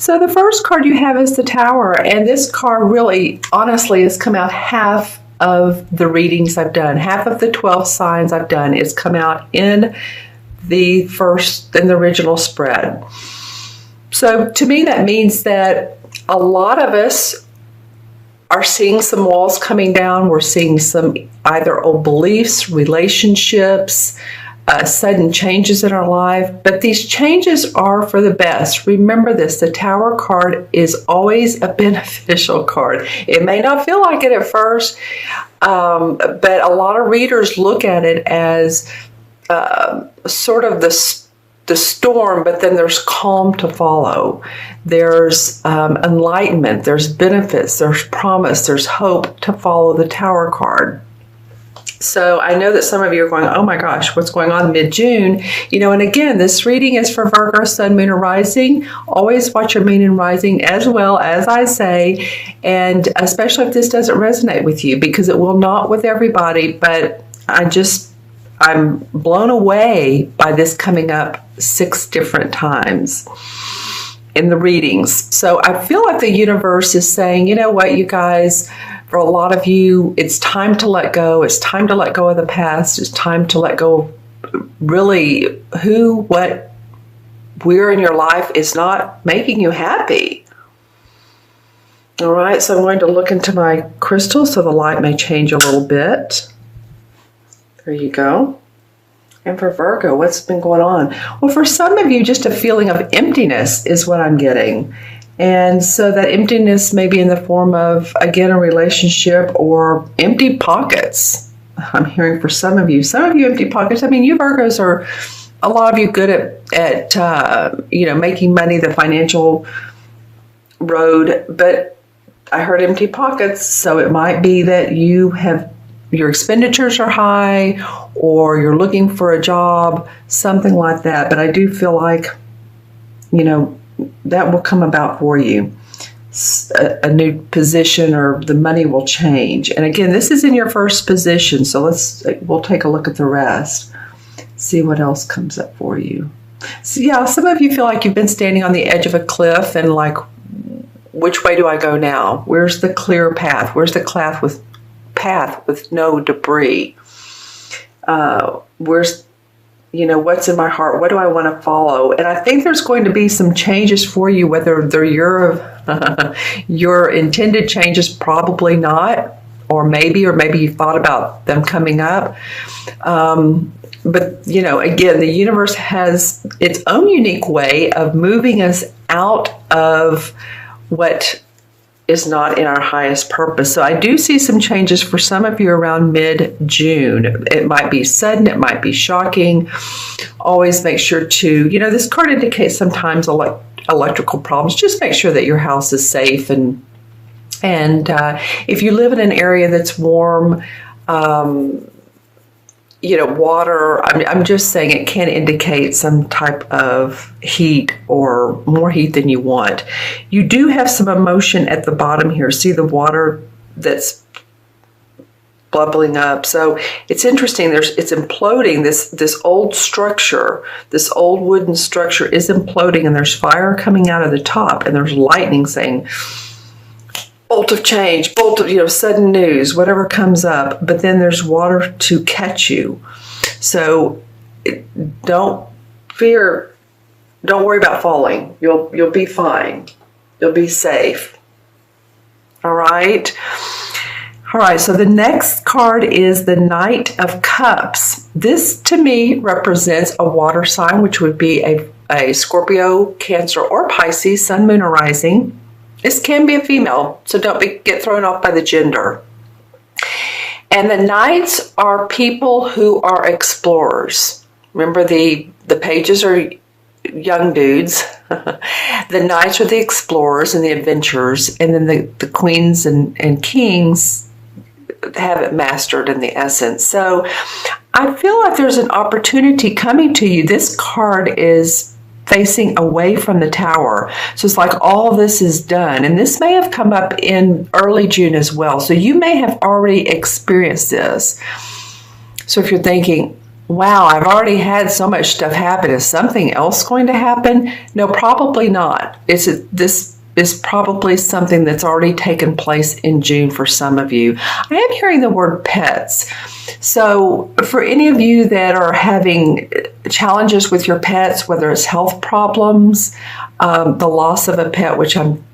So the first card you have is the Tower, and this card really, honestly, has come out half of the readings I've done. Half of the 12 signs I've done is come out in the original spread. So to me, that means that a lot of us are seeing some walls coming down. We're seeing some either old beliefs, relationships, sudden changes in our life, but these changes are for the best. Remember this, the Tower card is always a beneficial card. It may not feel like it at first, but a lot of readers look at it as sort of the storm, but then there's calm to follow. There's enlightenment, there's benefits, there's promise, there's hope to follow the Tower card. So I know that some of you are going, oh my gosh, what's going on mid-June? And again, this reading is for Virgo, Sun, Moon, or Rising. Always watch your Moon and Rising as well, as I say, and especially if this doesn't resonate with you, because it will not with everybody, but I'm blown away by this coming up 6 different times in the readings. So I feel like the universe is saying, you know what, you guys, for a lot of you, it's time to let go. It's time to let go of the past. It's time to let go of really what, where in your life is not making you happy. All right, so I'm going to look into my crystal so the light may change a little bit. There you go. And for Virgo, what's been going on? Well, for some of you, just a feeling of emptiness is what I'm getting. And so that emptiness may be in the form of, again, a relationship or empty pockets. I'm hearing for some of you empty pockets. I mean, you Virgos are, a lot of you good at making money, the financial road, but I heard empty pockets. So it might be that your expenditures are high, or you're looking for a job, something like that. But I do feel like, that will come about for you. A new position, or the money will change. And again, this is in your first position. So we'll take a look at the rest. See what else comes up for you. So yeah, some of you feel like you've been standing on the edge of a cliff and like, which way do I go now? Where's the clear path? Where's the path with no debris? Where's what's in my heart? What do I want to follow? And I think there's going to be some changes for you, whether they're your intended changes, probably not, or maybe you thought about them coming up. But, again, the universe has its own unique way of moving us out of what is not in our highest purpose. So I do see some changes for some of you around mid-June. It might be sudden, it might be shocking. Always make sure to, this card indicates sometimes electrical problems. Just make sure that your house is safe. And if you live in an area that's warm, water, I'm just saying it can indicate some type of heat or more heat than you want. You do have some emotion at the bottom here. See the water that's bubbling up. So it's interesting. It's imploding. This old structure, this old wooden structure is imploding, and there's fire coming out of the top, and there's lightning saying, bolt of change, bolt of, sudden news, whatever comes up, but then there's water to catch you. So don't fear, don't worry about falling. You'll be fine. You'll be safe. All right. All right, so the next card is the Knight of Cups. This, to me, represents a water sign, which would be a Scorpio, Cancer, or Pisces, Sun, Moon, or Rising. This can be a female, so don't get thrown off by the gender. And the Knights are people who are explorers. Remember, the pages are young dudes. The Knights are the explorers and the adventurers, and then the queens and kings have it mastered in the essence. So I feel like there's an opportunity coming to you. This card is facing away from the Tower. So it's like all this is done. And this may have come up in early June as well. So you may have already experienced this. So if you're thinking, wow, I've already had so much stuff happen. Is something else going to happen? No, probably not. This is probably something that's already taken place in June for some of you. I am hearing the word pets. So for any of you that are having challenges with your pets, whether it's health problems, the loss of a pet, which I'm,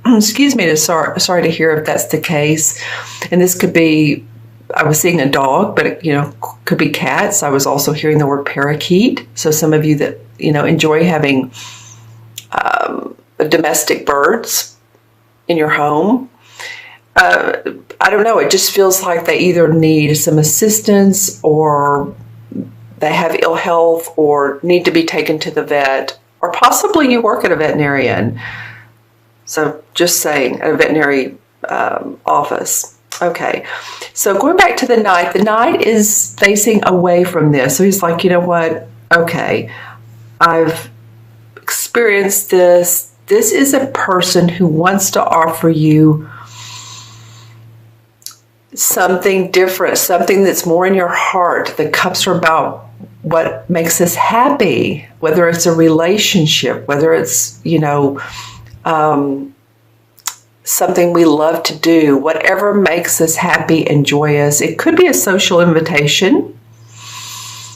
excuse me, sorry to hear if that's the case. And this could be, I was seeing a dog, but it, could be cats. I was also hearing the word parakeet. So some of you that, enjoy having domestic birds in your home. I don't know. It just feels like they either need some assistance, or they have ill health, or need to be taken to the vet, or possibly you work at a veterinarian. So just saying, at a veterinary office. Okay. So going back to the Knight is facing away from this. So he's like, you know what? Okay, I've experienced this. This is a person who wants to offer you something different, something that's more in your heart. The cups are about what makes us happy, whether it's a relationship, whether it's, something we love to do, whatever makes us happy and joyous. It could be a social invitation.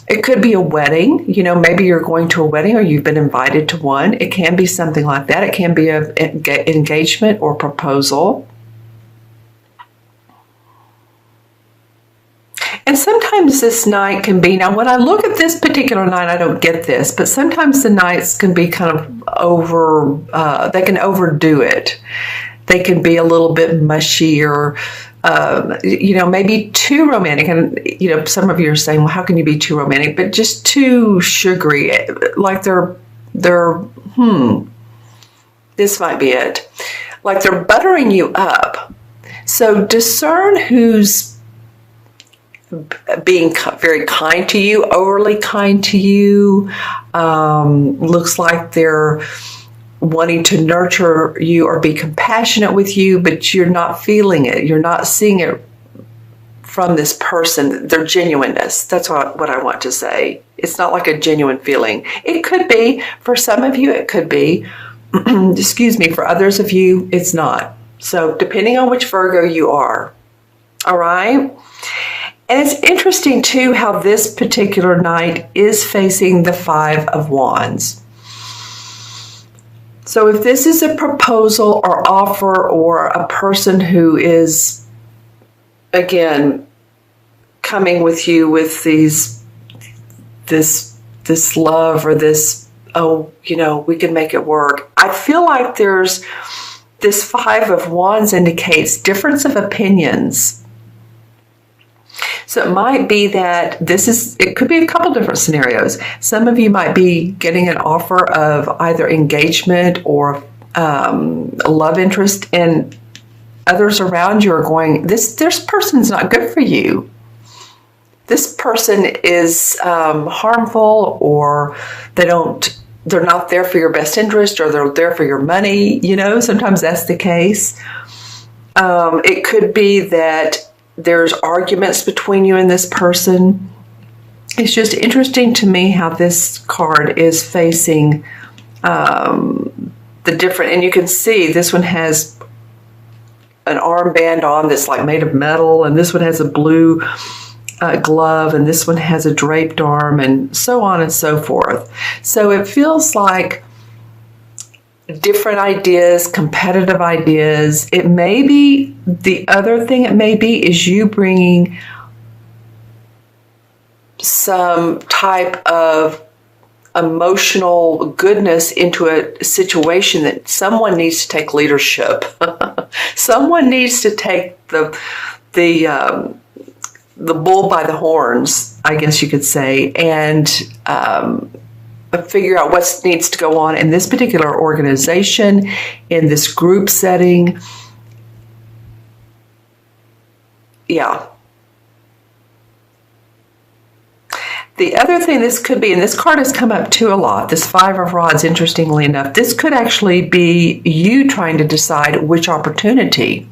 It could be a wedding. Maybe you're going to a wedding or you've been invited to one. It can be something like that. It can be an engagement or proposal. And sometimes this Knight can be, now when I look at this particular Knight, I don't get this, but sometimes the Knights can be kind of they can overdo it. They can be a little bit mushy, or maybe too romantic. And, some of you are saying, well, how can you be too romantic? But just too sugary, like they're this might be it. Like they're buttering you up. So discern who's being very kind to you, overly kind to you. Looks like they're wanting to nurture you or be compassionate with you, but you're not feeling it. You're not seeing it from this person, their genuineness. That's what I want to say. It's not like a genuine feeling. It could be. For some of you, it could be. Excuse me. For others of you, it's not. So depending on which Virgo you are. All right? And it's interesting, too, how this particular Knight is facing the Five of Wands. So if this is a proposal or offer, or a person who is, again, coming with you with this love, or this, we can make it work. I feel like there's this Five of Wands indicates difference of opinions. So it might be that it could be a couple different scenarios. Some of you might be getting an offer of either engagement or a love interest, and others around you are going, this person's not good for you. This person is harmful, or they're not there for your best interest, or they're there for your money. Sometimes that's the case. It could be that there's arguments between you and this person. It's just interesting to me how this card is facing the different, and you can see this one has an armband on that's like made of metal, and this one has a blue glove, and this one has a draped arm, and so on and so forth. So it feels like different ideas, competitive ideas. It may be, the other thing it may be is you bringing some type of emotional goodness into a situation that someone needs to take leadership. Someone needs to take the bull by the horns, I guess you could say, and figure out what needs to go on in this particular organization, in this group setting. Yeah. The other thing this could be, and this card has come up too a lot, this Five of Rods, interestingly enough, this could actually be you trying to decide which opportunity.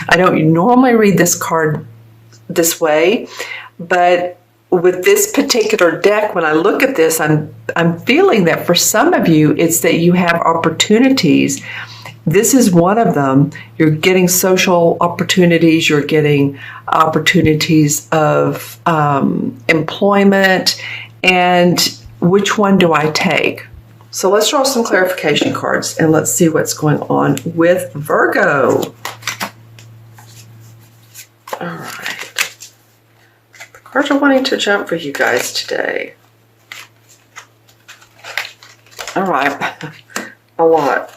I don't normally read this card this way, but with this particular deck, when I look at this, I'm feeling that for some of you, it's that you have opportunities. This is one of them. You're getting social opportunities. You're getting opportunities of employment. And which one do I take? So let's draw some clarification cards and let's see what's going on with Virgo. All right. The cards are wanting to jump for you guys today. All right. A lot.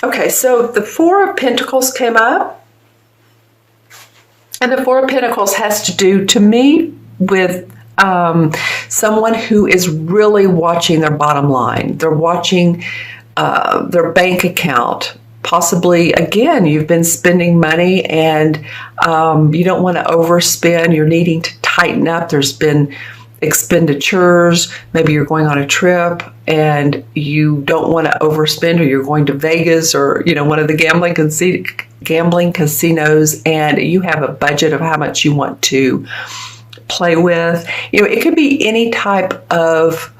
Okay, so the Four of Pentacles came up. And the Four of Pentacles has to do, to me, with someone who is really watching their bottom line. They're watching their bank account. Possibly, again, you've been spending money and you don't want to overspend. You're needing to tighten up. There's been expenditures. Maybe you're going on a trip and you don't want to overspend, or you're going to Vegas or, you know, one of the gambling casinos, and you have a budget of how much you want to play with. You know, it could be any type of,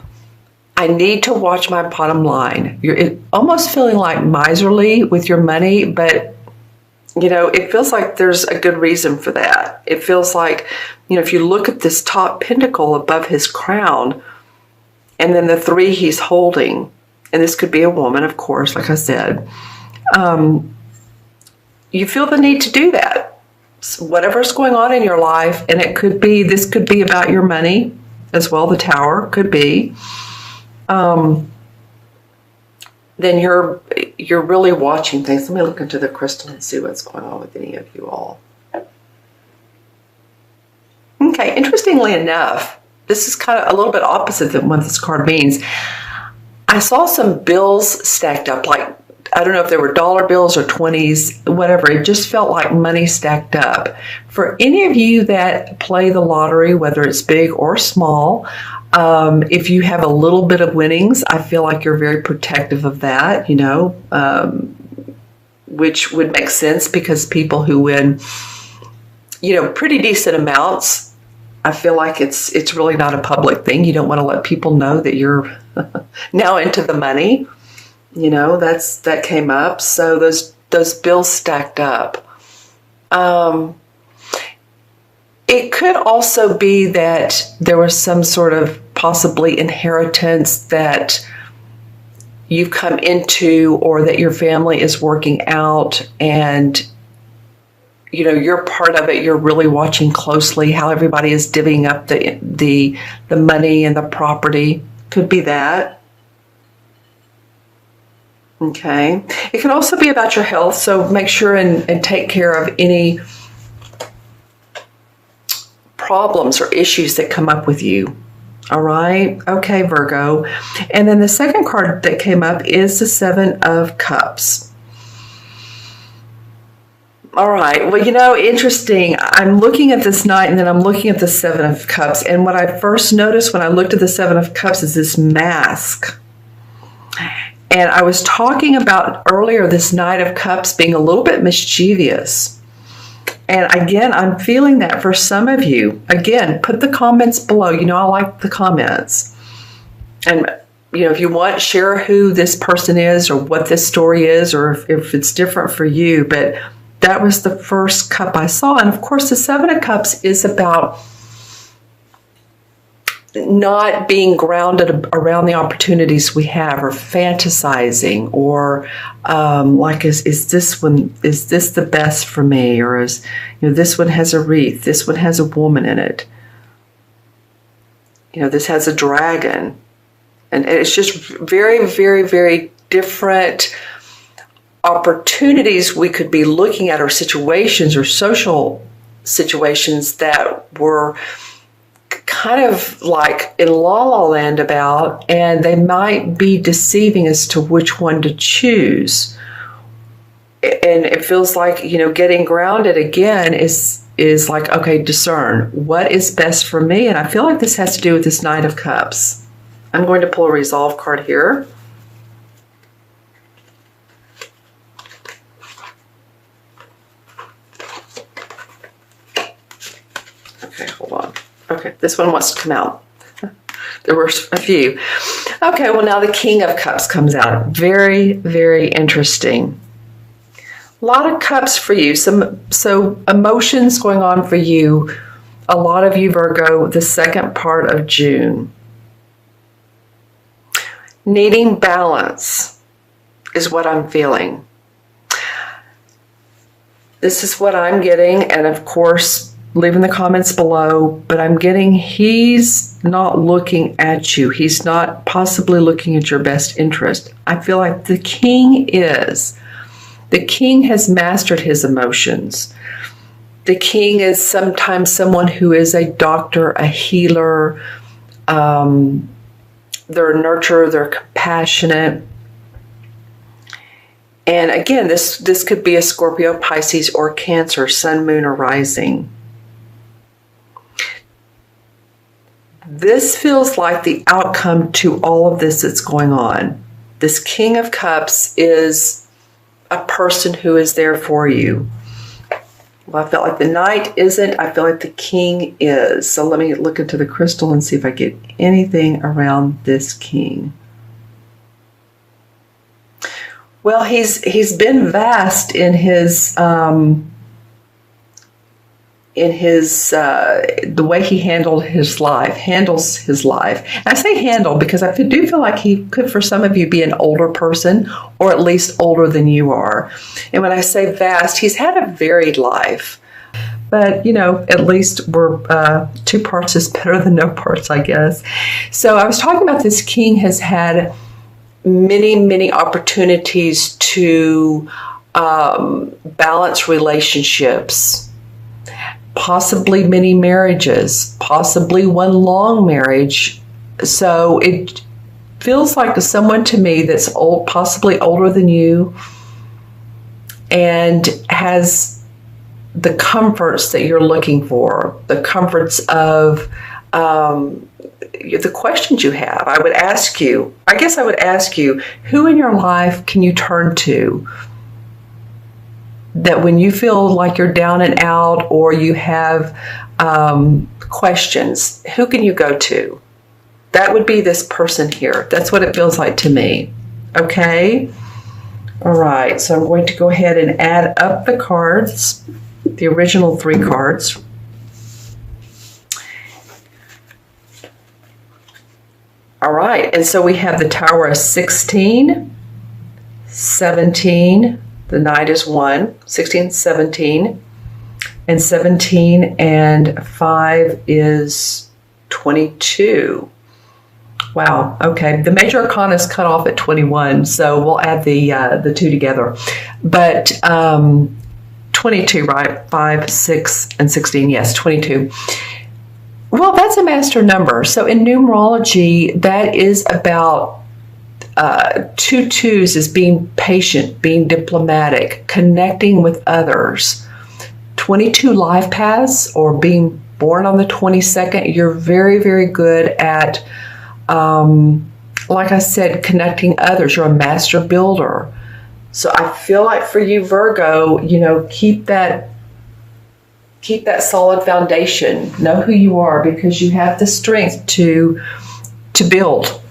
I need to watch my bottom line. You're almost feeling like miserly with your money, but you know, it feels like there's a good reason for that. It feels like, you know, if you look at this top pentacle above his crown, and then the three he's holding, and this could be a woman, of course, like I said, you feel the need to do that. So whatever's going on in your life, and it could be, this could be about your money as well, the Tower could be, then you're really watching things. Let me look into the crystal and see what's going on with any of you all. Okay, interestingly enough, this is kind of a little bit opposite than what this card means. I saw some bills stacked up, like, I don't know if they were dollar bills or 20s, whatever. It just felt like money stacked up. For any of you that play the lottery, whether it's big or small, if you have a little bit of winnings, I feel like you're very protective of that, you know, which would make sense because people who win, you know, pretty decent amounts, I feel like it's really not a public thing. You don't want to let people know that you're now into the money. You know, that came up. So those bills stacked up. It could also be that there was some sort of possibly inheritance that you've come into, or that your family is working out, and you know, you're part of it. You're really watching closely how everybody is divvying up the money and the property. Could be that. Okay. It can also be about your health, so make sure and take care of any problems or issues that come up with you. All right. Okay, Virgo. And then the second card that came up is the Seven of Cups. All right. Well, you know, interesting. I'm looking at this knight and then I'm looking at the Seven of Cups. And what I first noticed when I looked at the Seven of Cups is this mask. And I was talking about earlier this Knight of Cups being a little bit mischievous. And again, I'm feeling that for some of you. Again, put the comments below. You know, I like the comments. And, you know, if you want, share who this person is or what this story is, or if it's different for you. But that was the first cup I saw. And of course, the Seven of Cups is about not being grounded around the opportunities we have, or fantasizing, or like, is this the best for me? Or is, you know, this one has a wreath, this one has a woman in it, you know, this has a dragon, and it's just very, very, very different opportunities we could be looking at, or situations or social situations that were kind of like in la la land about, and they might be deceiving as to which one to choose. And it feels like, you know, getting grounded again is like, okay, discern what is best for me. And I feel like this has to do with this Knight of Cups. I'm going to pull a resolve card here. Okay, hold on. Okay, this one wants to come out. There were a few. Okay, well now the King of Cups comes out. Very, very interesting. A lot of cups for you. So emotions going on for you. A lot of you, Virgo, the second part of June. Needing balance is what I'm feeling. This is what I'm getting, and of course, leave in the comments below, but I'm getting he's not looking at you. He's not possibly looking at your best interest. I feel like the king is. The king has mastered his emotions. The king is sometimes someone who is a doctor, a healer. They're a nurturer, they're compassionate. And again, this could be a Scorpio, Pisces, or Cancer, sun, moon, or rising. This feels like the outcome to all of this that's going on. This King of Cups is a person who is there for you. Well, I felt like the Knight isn't. I feel like the King is. So let me look into the crystal and see if I get anything around this King. Well, he's been vast in his the way he handles his life. And I say handle because I do feel like he could, for some of you, be an older person, or at least older than you are. And when I say vast, he's had a varied life. But, you know, at least we're 2 parts is better than no parts, I guess. So I was talking about this king has had many, many opportunities to balance relationships, possibly many marriages, possibly one long marriage. So it feels like someone to me that's old, possibly older than you, and has the comforts that you're looking for, the comforts of the questions you have. I would ask you, who in your life can you turn to that when you feel like you're down and out, or you have questions, who can you go to? That would be this person here. That's what it feels like to me. Okay? All right, so I'm going to go ahead and add up the cards, the original 3 cards. All right, and so we have the Tower of 16, 17, the Knight is 1, 16, 17, and 17 and 5 is 22. Wow, okay. The major arcana is cut off at 21, so we'll add the 2 together. But 22, right? 5, 6, and 16, yes, 22. Well, that's a master number. So in numerology, that is about 2 twos is being patient, being diplomatic, connecting with others. 22 life paths, or being born on the 22nd, you're very, very good at, like I said, connecting others. You're a master builder. So I feel like for you, Virgo, you know, keep that solid foundation. Know who you are, because you have the strength to build.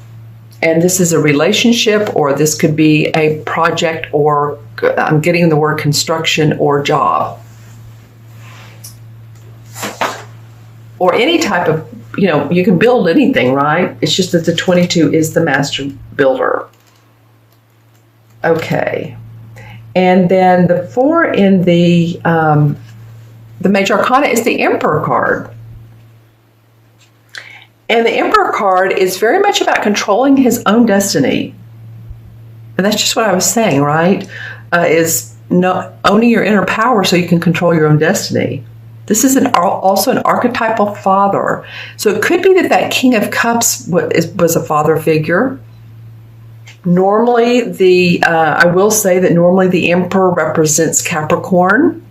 And this is a relationship, or this could be a project, or I'm getting the word construction, or job. Or any type of, you know, you can build anything, right? It's just that the 22 is the master builder. Okay. And then the 4 in the major arcana is the Emperor card. And the Emperor card is very much about controlling his own destiny. And that's just what I was saying, right? Is owning your inner power so you can control your own destiny. This is also an archetypal father. So it could be that King of Cups was a father figure. Normally, I will say that normally the Emperor represents Capricorn.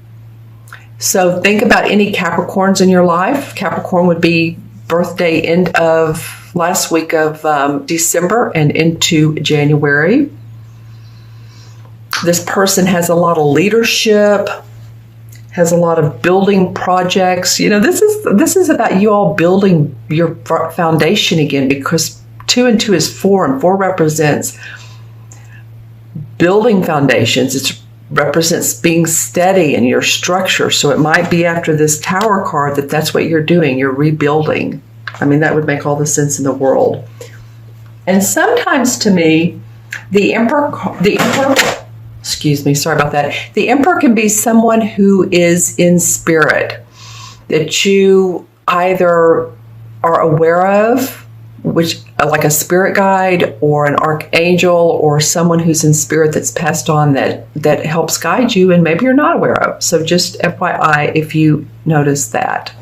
So think about any Capricorns in your life. Capricorn would be birthday end of last week of December and into January. This person has a lot of leadership, has a lot of building projects. You know, this is about you all building your foundation again, because 2 and 2 is 4, and 4 represents building foundations. It represents being steady in your structure. So it might be after this Tower card that's what you're doing. You're rebuilding. I mean, that would make all the sense in the world. And sometimes to me, the Emperor, excuse me, sorry about that. The Emperor can be someone who is in spirit, that you either are aware of, which like a spirit guide or an archangel or someone who's in spirit that's passed on that helps guide you, and maybe you're not aware of. So just FYI if you notice that.